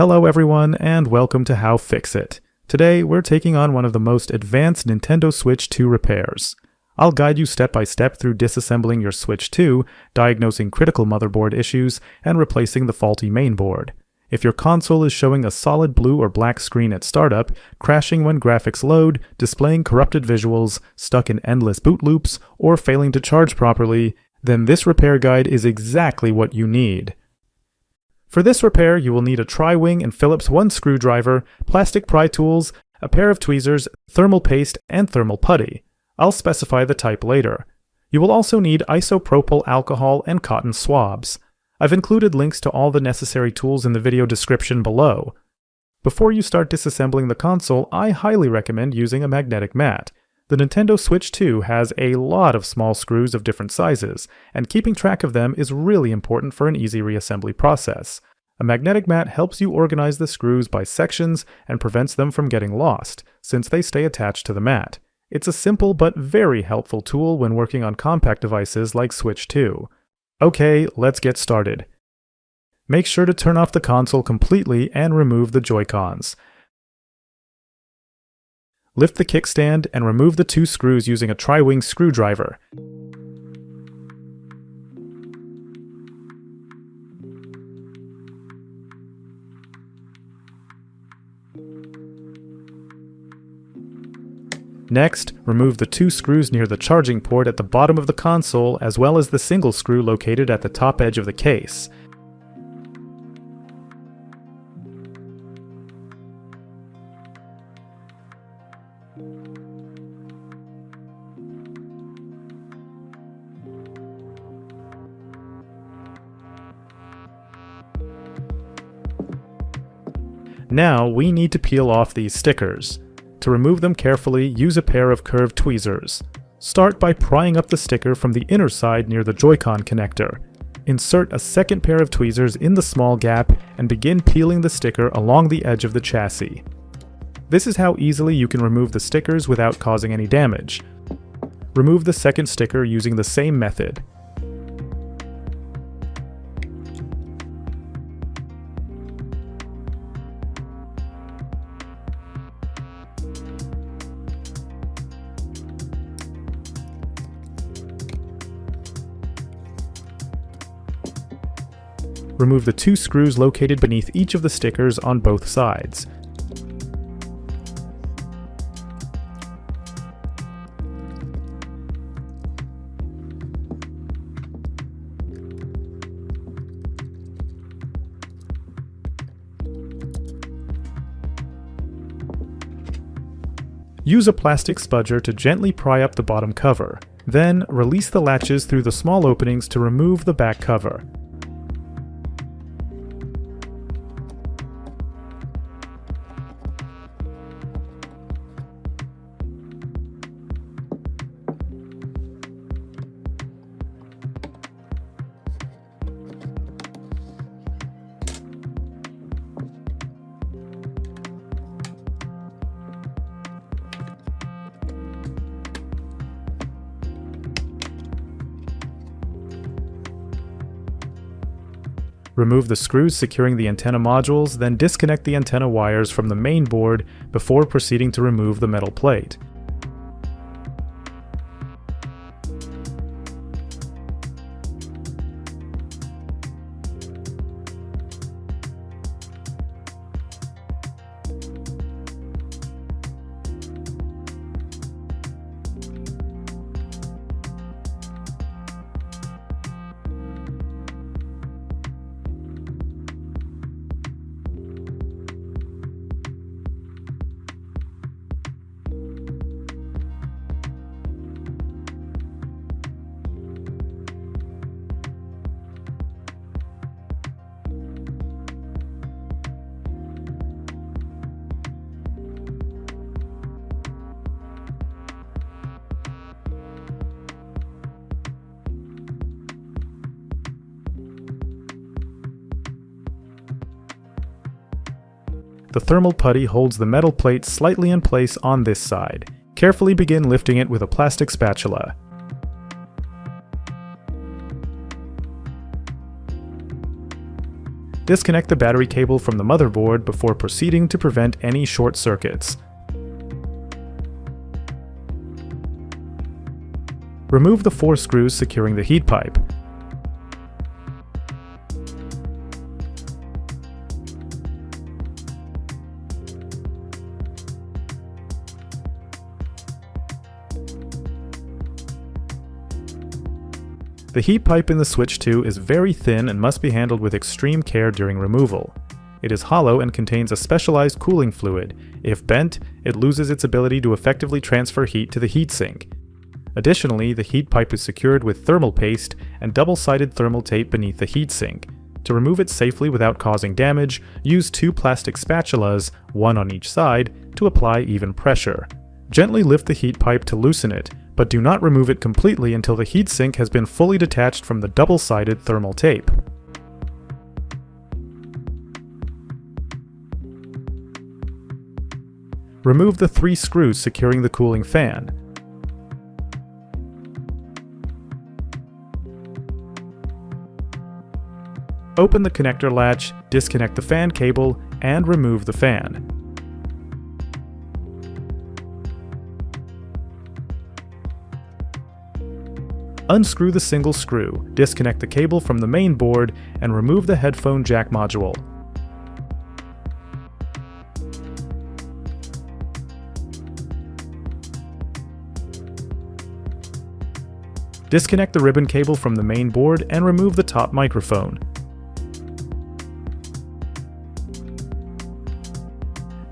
Hello everyone, and welcome to How-FixIT. Today, we're taking on one of the most advanced Nintendo Switch 2 repairs. I'll guide you step by step through disassembling your Switch 2, diagnosing critical motherboard issues, and replacing the faulty mainboard. If your console is showing a solid blue or black screen at startup, crashing when graphics load, displaying corrupted visuals, stuck in endless boot loops, or failing to charge properly, then this repair guide is exactly what you need. For this repair, you will need a tri-wing and Phillips 1 screwdriver, plastic pry tools, a pair of tweezers, thermal paste, and thermal putty. I'll specify the type later. You will also need isopropyl alcohol and cotton swabs. I've included links to all the necessary tools in the video description below. Before you start disassembling the console, I highly recommend using a magnetic mat. The Nintendo Switch 2 has a lot of small screws of different sizes, and keeping track of them is really important for an easy reassembly process. A magnetic mat helps you organize the screws by sections and prevents them from getting lost, since they stay attached to the mat. It's a simple but very helpful tool when working on compact devices like Switch 2. Okay, let's get started. Make sure to turn off the console completely and remove the Joy-Cons. Lift the kickstand and remove the two screws using a tri-wing screwdriver. Next, remove the two screws near the charging port at the bottom of the console, as well as the single screw located at the top edge of the case. Now, we need to peel off these stickers. To remove them carefully, use a pair of curved tweezers. Start by prying up the sticker from the inner side near the Joy-Con connector. Insert a second pair of tweezers in the small gap and begin peeling the sticker along the edge of the chassis. This is how easily you can remove the stickers without causing any damage. Remove the second sticker using the same method. Remove the two screws located beneath each of the stickers on both sides. Use a plastic spudger to gently pry up the bottom cover. Then, release the latches through the small openings to remove the back cover. Remove the screws securing the antenna modules, then disconnect the antenna wires from the main board before proceeding to remove the metal plate. The thermal putty holds the metal plate slightly in place on this side. Carefully begin lifting it with a plastic spatula. Disconnect the battery cable from the motherboard before proceeding to prevent any short circuits. Remove the 4 screws securing the heat pipe. The heat pipe in the Switch 2 is very thin and must be handled with extreme care during removal. It is hollow and contains a specialized cooling fluid. If bent, it loses its ability to effectively transfer heat to the heatsink. Additionally, the heat pipe is secured with thermal paste and double-sided thermal tape beneath the heatsink. To remove it safely without causing damage, use 2 plastic spatulas, one on each side, to apply even pressure. Gently lift the heat pipe to loosen it, but do not remove it completely until the heatsink has been fully detached from the double-sided thermal tape. Remove the 3 screws securing the cooling fan. Open the connector latch, disconnect the fan cable, and remove the fan. Unscrew the single screw, disconnect the cable from the main board, and remove the headphone jack module. Disconnect the ribbon cable from the main board and remove the top microphone.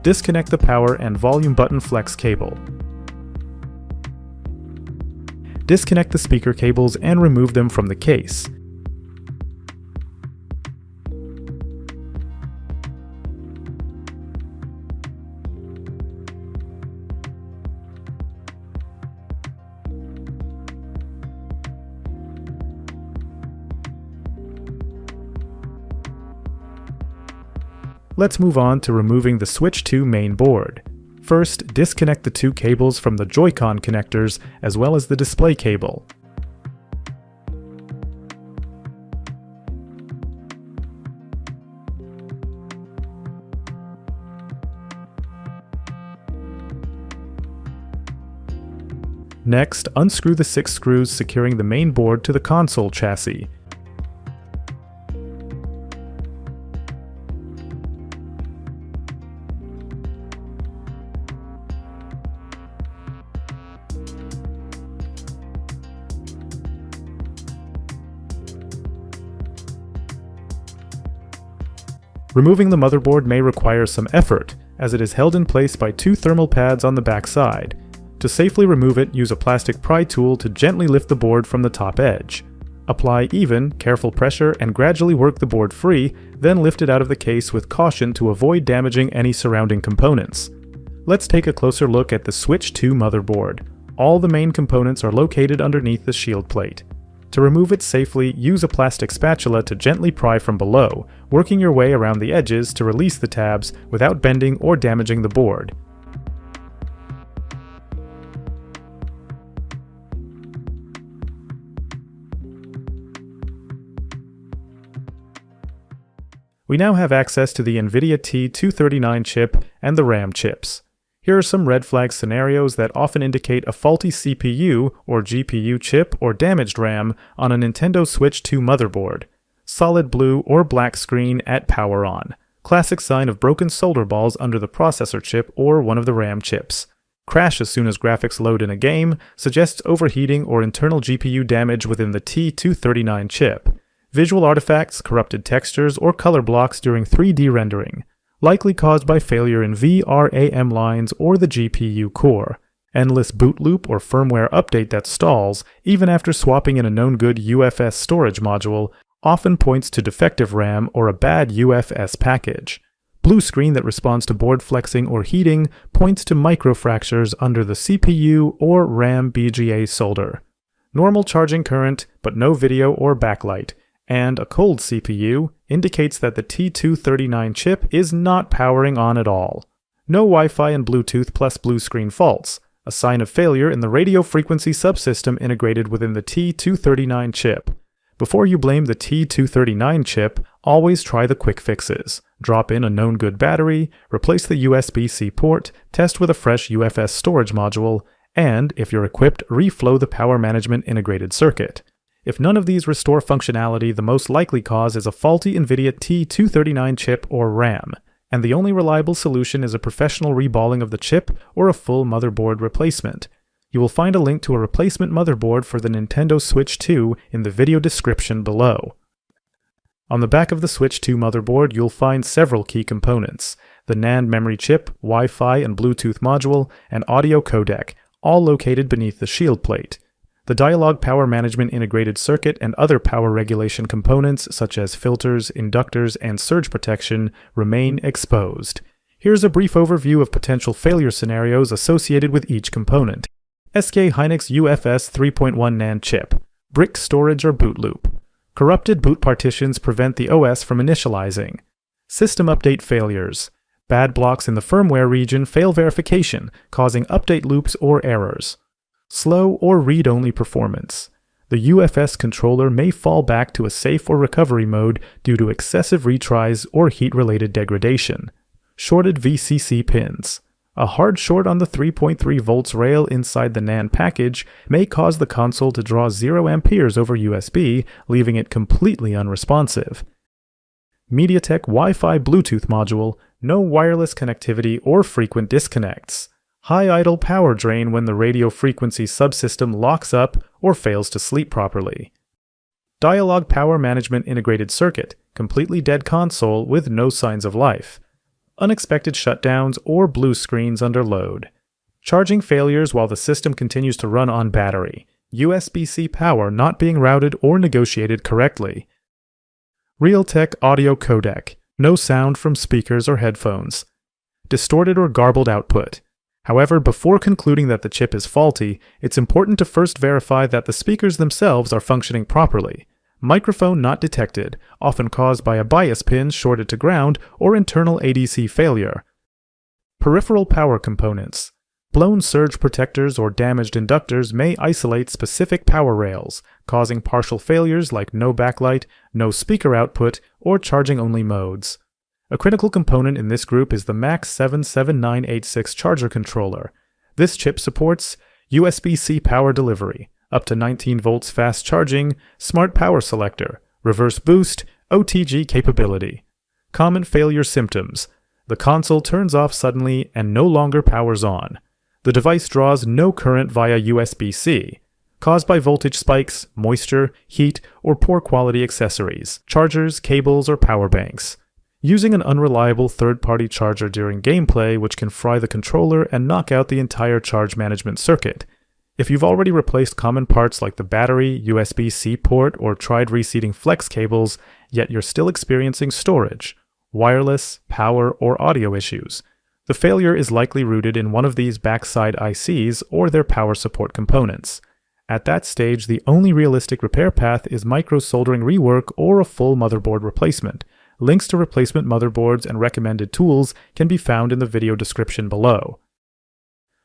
Disconnect the power and volume button flex cable. Disconnect the speaker cables and remove them from the case. Let's move on to removing the Switch 2 main board. First, disconnect the 2 cables from the Joy-Con connectors as well as the display cable. Next, unscrew the 6 screws securing the main board to the console chassis. Removing the motherboard may require some effort, as it is held in place by 2 thermal pads on the back side. To safely remove it, use a plastic pry tool to gently lift the board from the top edge. Apply even, careful pressure and gradually work the board free, then lift it out of the case with caution to avoid damaging any surrounding components. Let's take a closer look at the Switch 2 motherboard. All the main components are located underneath the shield plate. To remove it safely, use a plastic spatula to gently pry from below, working your way around the edges to release the tabs without bending or damaging the board. We now have access to the NVIDIA T239 chip and the RAM chips. Here are some red flag scenarios that often indicate a faulty CPU or GPU chip or damaged RAM on a Nintendo Switch 2 motherboard. Solid blue or black screen at power on. Classic sign of broken solder balls under the processor chip or one of the RAM chips. Crash as soon as graphics load in a game suggests overheating or internal GPU damage within the T239 chip. Visual artifacts, corrupted textures, or color blocks during 3D rendering. Likely caused by failure in VRAM lines or the GPU core. Endless boot loop or firmware update that stalls, even after swapping in a known good UFS storage module, often points to defective RAM or a bad UFS package. Blue screen that responds to board flexing or heating points to microfractures under the CPU or RAM BGA solder. Normal charging current, but no video or backlight. And a cold CPU indicates that the T239 chip is not powering on at all. No Wi-Fi and Bluetooth plus blue screen faults, a sign of failure in the radio frequency subsystem integrated within the T239 chip. Before you blame the T239 chip, always try the quick fixes. Drop in a known good battery, replace the USB-C port, test with a fresh UFS storage module, and, if you're equipped, reflow the power management integrated circuit. If none of these restore functionality, the most likely cause is a faulty NVIDIA T239 chip or RAM, and the only reliable solution is a professional reballing of the chip or a full motherboard replacement. You will find a link to a replacement motherboard for the Nintendo Switch 2 in the video description below. On the back of the Switch 2 motherboard, you'll find several key components: the NAND memory chip, Wi-Fi and Bluetooth module, and audio codec, all located beneath the shield plate. The Dialog power management integrated circuit and other power regulation components such as filters, inductors, and surge protection remain exposed. Here's a brief overview of potential failure scenarios associated with each component. SK Hynix UFS 3.1 NAND chip. Brick storage or boot loop. Corrupted boot partitions prevent the OS from initializing. System update failures. Bad blocks in the firmware region fail verification, causing update loops or errors. Slow or read-only performance. The UFS controller may fall back to a safe or recovery mode due to excessive retries or heat-related degradation. Shorted VCC pins. A hard short on the 3.3 volts rail inside the NAND package may cause the console to draw 0 amperes over USB, leaving it completely unresponsive. MediaTek Wi-Fi Bluetooth module, no wireless connectivity or frequent disconnects. High idle power drain when the radio frequency subsystem locks up or fails to sleep properly. Dialog power management integrated circuit, completely dead console with no signs of life. Unexpected shutdowns or blue screens under load. Charging failures while the system continues to run on battery. USB-C power not being routed or negotiated correctly. Realtek audio codec, no sound from speakers or headphones. Distorted or garbled output. However, before concluding that the chip is faulty, it's important to first verify that the speakers themselves are functioning properly. Microphone not detected, often caused by a bias pin shorted to ground or internal ADC failure. Peripheral power components. Blown surge protectors or damaged inductors may isolate specific power rails, causing partial failures like no backlight, no speaker output, or charging-only modes. A critical component in this group is the MAX77986 charger controller. This chip supports USB-C power delivery, up to 19 volts fast charging, smart power selector, reverse boost, OTG capability. Common failure symptoms. The console turns off suddenly and no longer powers on. The device draws no current via USB-C, caused by voltage spikes, moisture, heat, or poor quality accessories, chargers, cables, or power banks. Using an unreliable third-party charger during gameplay which can fry the controller and knock out the entire charge management circuit. If you've already replaced common parts like the battery, USB-C port, or tried reseating flex cables, yet you're still experiencing storage, wireless, power, or audio issues, the failure is likely rooted in one of these backside ICs or their power support components. At that stage, the only realistic repair path is micro-soldering rework or a full motherboard replacement. Links to replacement motherboards and recommended tools can be found in the video description below.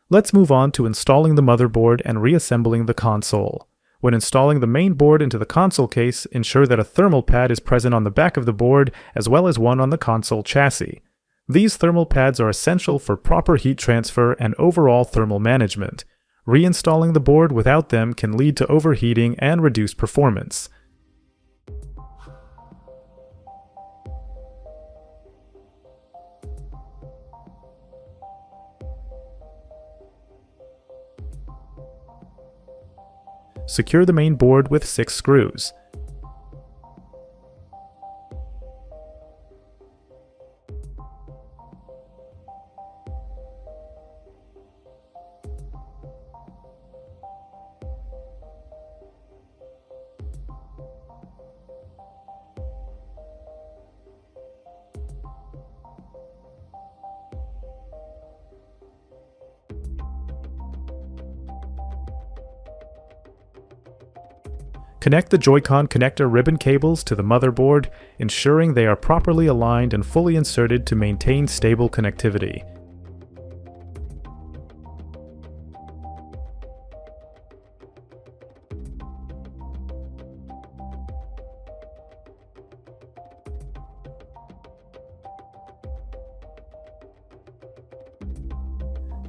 Let's move on to installing the motherboard and reassembling the console. When installing the main board into the console case, ensure that a thermal pad is present on the back of the board as well as one on the console chassis. These thermal pads are essential for proper heat transfer and overall thermal management. Reinstalling the board without them can lead to overheating and reduced performance. Secure the main board with 6 screws. Connect the Joy-Con connector ribbon cables to the motherboard, ensuring they are properly aligned and fully inserted to maintain stable connectivity.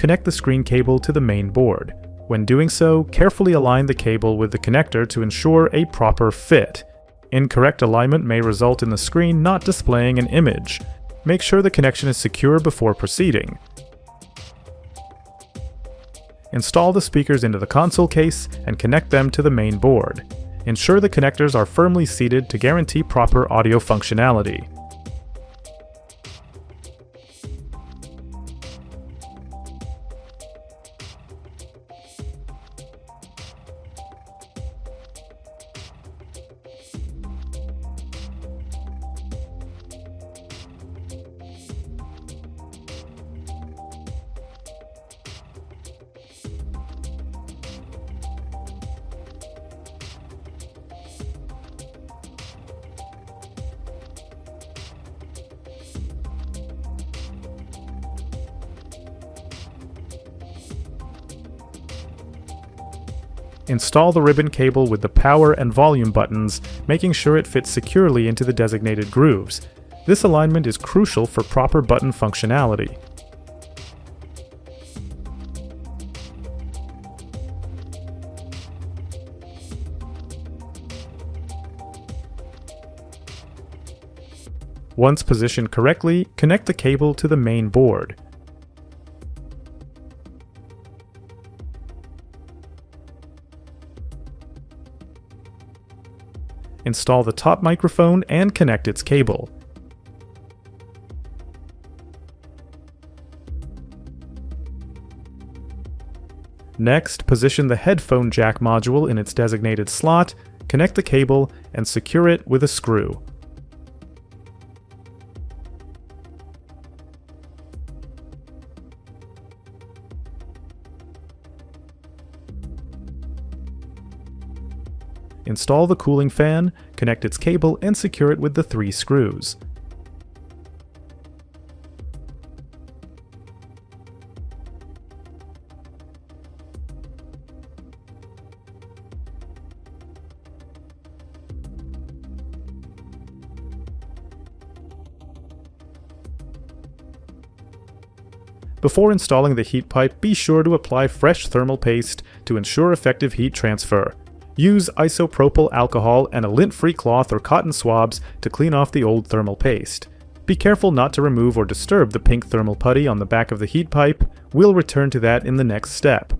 connect the screen cable to the main board. When doing so, carefully align the cable with the connector to ensure a proper fit. Incorrect alignment may result in the screen not displaying an image. Make sure the connection is secure before proceeding. Install the speakers into the console case and connect them to the main board. Ensure the connectors are firmly seated to guarantee proper audio functionality. Install the ribbon cable with the power and volume buttons, making sure it fits securely into the designated grooves. This alignment is crucial for proper button functionality. Once positioned correctly, connect the cable to the main board. Install the top microphone and connect its cable. Next, position the headphone jack module in its designated slot, connect the cable, and secure it with a screw. Install the cooling fan, connect its cable, and secure it with the 3 screws. Before installing the heat pipe, be sure to apply fresh thermal paste to ensure effective heat transfer. Use isopropyl alcohol and a lint-free cloth or cotton swabs to clean off the old thermal paste. Be careful not to remove or disturb the pink thermal putty on the back of the heat pipe. We'll return to that in the next step.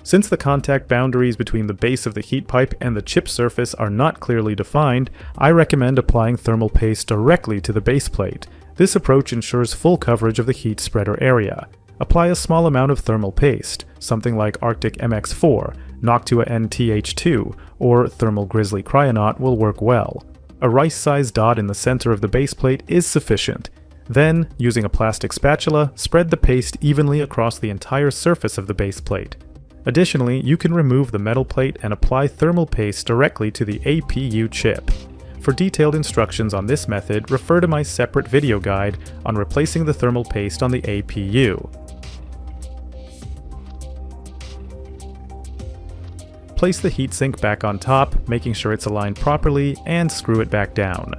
Since the contact boundaries between the base of the heat pipe and the chip surface are not clearly defined, I recommend applying thermal paste directly to the base plate. This approach ensures full coverage of the heat spreader area. Apply a small amount of thermal paste, something like Arctic MX4, Noctua NTH2, or Thermal Grizzly Cryonaut will work well. A rice-sized dot in the center of the base plate is sufficient. Then, using a plastic spatula, spread the paste evenly across the entire surface of the base plate. Additionally, you can remove the metal plate and apply thermal paste directly to the APU chip. For detailed instructions on this method, refer to my separate video guide on replacing the thermal paste on the APU. Place the heatsink back on top, making sure it's aligned properly, and screw it back down.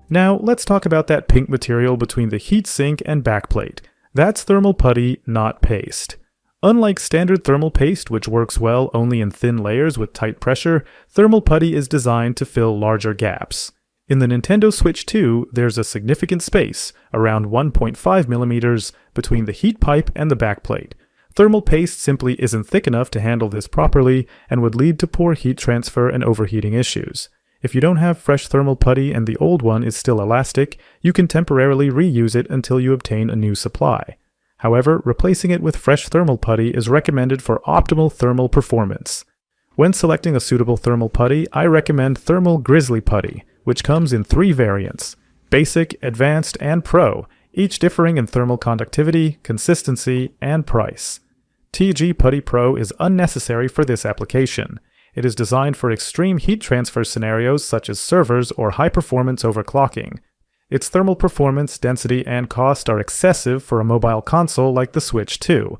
Now, let's talk about that pink material between the heatsink and backplate. That's thermal putty, not paste. Unlike standard thermal paste, which works well only in thin layers with tight pressure, thermal putty is designed to fill larger gaps. In the Nintendo Switch 2, there's a significant space, around 1.5 millimeters, between the heat pipe and the backplate. Thermal paste simply isn't thick enough to handle this properly and would lead to poor heat transfer and overheating issues. If you don't have fresh thermal putty and the old one is still elastic, you can temporarily reuse it until you obtain a new supply. However, replacing it with fresh thermal putty is recommended for optimal thermal performance. When selecting a suitable thermal putty, I recommend Thermal Grizzly Putty, which comes in 3 variants: Basic, Advanced, and Pro, each differing in thermal conductivity, consistency, and price. TG Putty Pro is unnecessary for this application. It is designed for extreme heat transfer scenarios such as servers or high-performance overclocking. Its thermal performance, density, and cost are excessive for a mobile console like the Switch 2.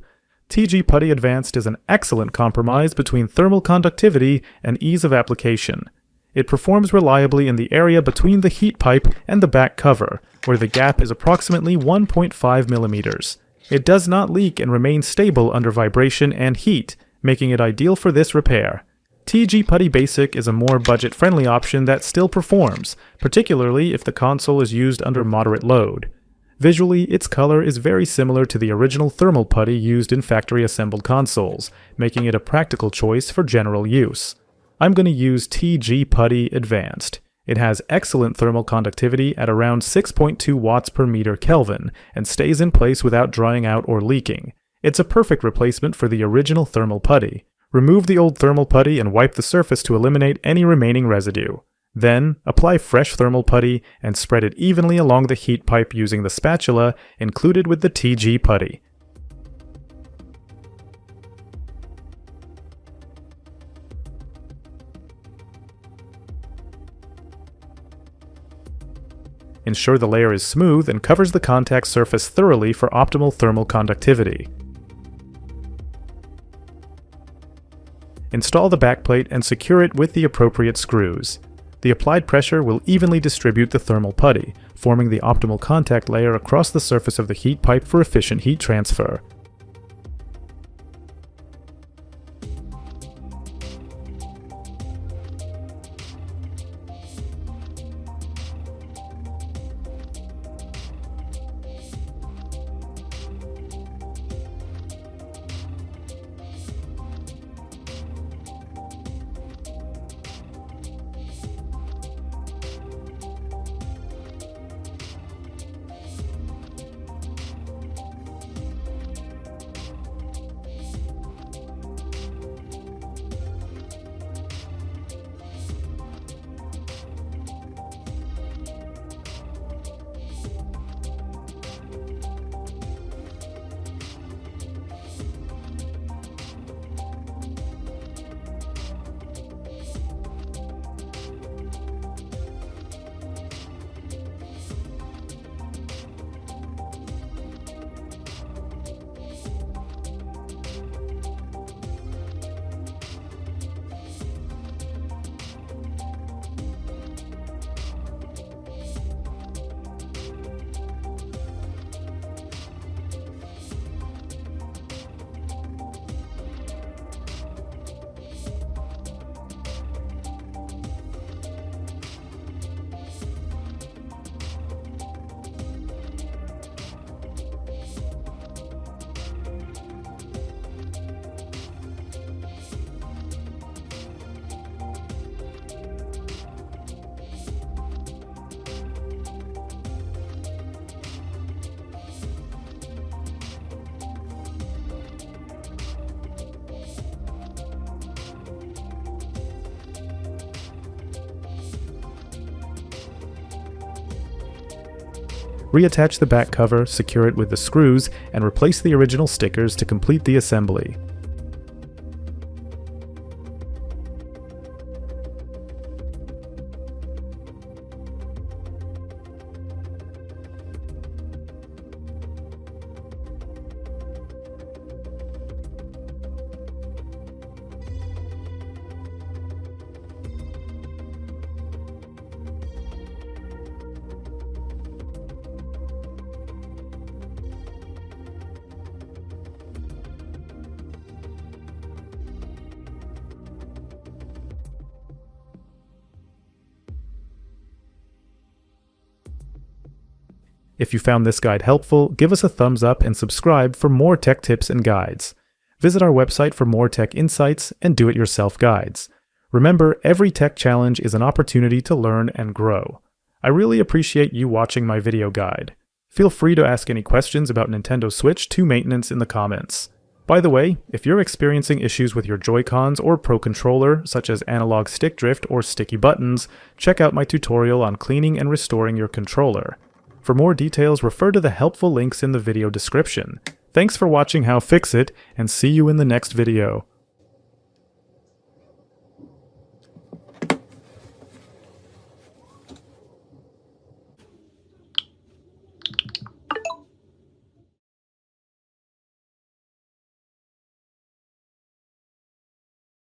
TG Putty Advanced is an excellent compromise between thermal conductivity and ease of application. It performs reliably in the area between the heat pipe and the back cover, where the gap is approximately 1.5 millimeters. It does not leak and remains stable under vibration and heat, making it ideal for this repair. TG Putty Basic is a more budget-friendly option that still performs, particularly if the console is used under moderate load. Visually, its color is very similar to the original thermal putty used in factory-assembled consoles, making it a practical choice for general use. I'm going to use TG Putty Advanced. It has excellent thermal conductivity at around 6.2 watts per meter Kelvin and stays in place without drying out or leaking. It's a perfect replacement for the original thermal putty. Remove the old thermal putty and wipe the surface to eliminate any remaining residue. Then, apply fresh thermal putty and spread it evenly along the heat pipe using the spatula included with the TG Putty. Ensure the layer is smooth and covers the contact surface thoroughly for optimal thermal conductivity. Install the backplate and secure it with the appropriate screws. The applied pressure will evenly distribute the thermal putty, forming the optimal contact layer across the surface of the heat pipe for efficient heat transfer. Reattach the back cover, secure it with the screws, and replace the original stickers to complete the assembly. If you found this guide helpful, give us a thumbs up and subscribe for more tech tips and guides. Visit our website for more tech insights and do-it-yourself guides. Remember, every tech challenge is an opportunity to learn and grow. I really appreciate you watching my video guide. Feel free to ask any questions about Nintendo Switch 2 maintenance in the comments. By the way, if you're experiencing issues with your Joy-Cons or Pro Controller, such as analog stick drift or sticky buttons, check out my tutorial on cleaning and restoring your controller. For more details, refer to the helpful links in the video description. Thanks for watching How-FixIT, and see you in the next video.